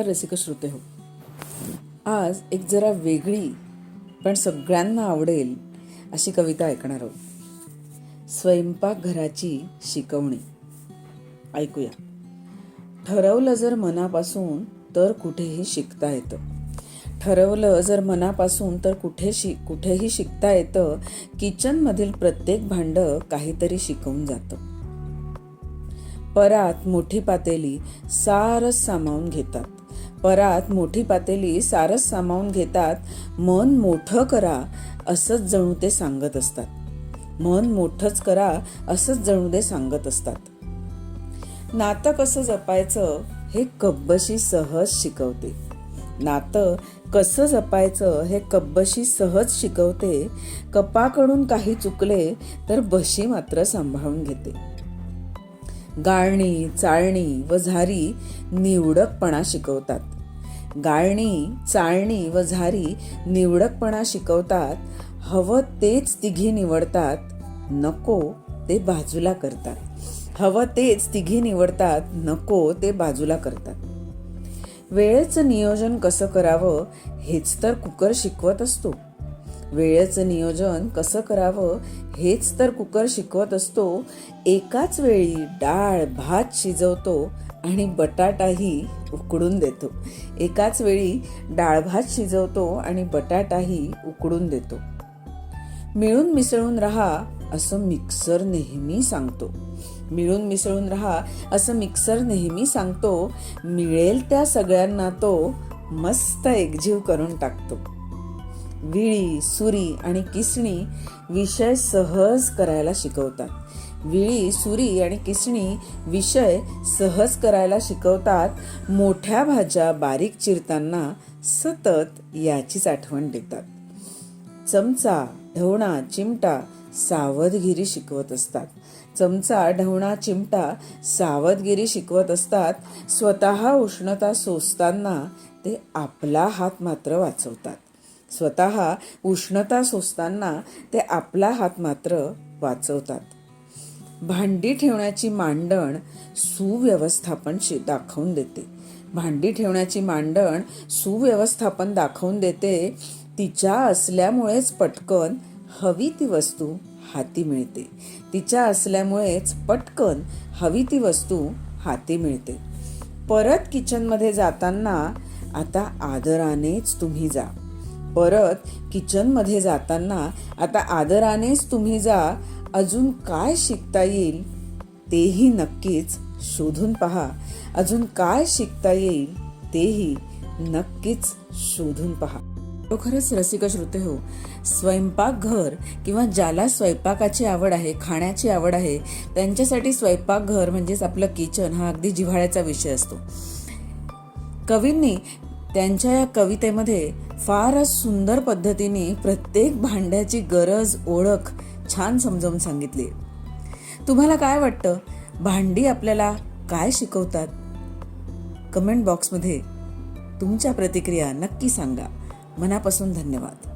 रसिक श्रोते हो, आज एक जरा वेगळी पण सगळ्यांना आवडेल अशी कविता ऐकणार आहोत. स्वयंपाकघराची शिकवणी. ऐकूया. ठरवलं जर मनापासून तर कुठेही शिकता येतं. ठरवलं जर मनापासून तर कुठेही शिकता येतं. किचनमधील प्रत्येक भांडं काहीतरी शिकवून जातं. परात मोठी पातेली सारस सामावून घेतात. परात मोठी पातेली सारस सामावून घेतात. मन मोठं करा असंच जणू ते सांगत असतात. मन मोठंच करा असंच जणू ते सांगत असतात. नातं कसं जपायचं हे कब्बशी सहज शिकवते. नातं कसं जपायचं हे कब्बशी सहज शिकवते. कपाकडून काही चुकले तर बशी मात्र सांभाळून घेते. गाळणी, चाळणी व झारी निवडकपणा शिकवतात. गाळणी, चाळणी व झारी निवडकपणा शिकवतात. हवं तेच तिघी निवडतात, नको ते बाजूला करतात. हवं तेच तिघी निवडतात, नको ते बाजूला करतात. वेळेचं नियोजन कसं करावं हेच तर कुकर शिकवत असतो. वेळेचं नियोजन कसं करावं हेच तर कुकर शिकवत असतो. एकाच वेळी डाळ भात शिजवतो आणि बटाटाही उकडून देतो. एकाच वेळी डाळ भात शिजवतो आणि बटाटाही उकडून देतो. मिळून मिसळून राहा असं मिक्सर नेहमी सांगतो. मिळून मिसळून राहा असं मिक्सर नेहमी सांगतो. मिळेल त्या सगळ्यांना तो मस्त एकजीव करून टाकतो. विळी, सुरी आणि किसणी विषय सहज करायला शिकवतात. विळी, सुरी आणि किसणी विषय सहज करायला शिकवतात. मोठ्या भाज्या बारीक चिरताना सतत याचीच आठवण देतात. चमचा, ढवणा, चिमटा सावधगिरी शिकवत असतात. चमचा, ढवणा, चिमटा सावधगिरी शिकवत असतात. स्वतः उष्णता सोसताना ते आपला हात मात्र वाचवतात. स्वतः उष्णता सोसताना ते आपला हात मात्र वाचवतात. भांडी ठेवण्याची मांडण सुव्यवस्थापन दाखवून देते. भांडी ठेवण्याची मांडण सुव्यवस्थापन दाखवून देते. तिच्या असल्यामुळेच पटकन हवी ती वस्तू हाती मिळते. तिच्या असल्यामुळेच पटकन हवी ती वस्तू हाती मिळते. परत किचनमध्ये जाताना आता आदरानेच तुम्ही जा. परत किचनमध्ये जाताना आता आदरानेच तुम्ही जा. अजून काय शिकता येईल तेही नक्कीच शोधून पहा. अजून काय शिकता येईल तेही नक्कीच शोधून पहा. खरंच रसिक श्रोते हो, स्वयंपाकघर किंवा ज्याला स्वयंपाकाची आवड आहे, खाण्याची आवड आहे, त्यांच्यासाठी स्वयंपाकघर म्हणजेच आपलं किचन हा अगदी जिव्हाळ्याचा विषय असतो. कवींनी त्यांच्या या कवितेमध्ये फारच सुंदर पद्धतीने प्रत्येक भांड्याची गरज, ओळख छान समजावून सांगितली. तुम्हाला काय वाटतं? भांडी आपल्याला काय शिकवतात? कमेंट बॉक्समध्ये तुमच्या प्रतिक्रिया नक्की सांगा. मनापासून धन्यवाद.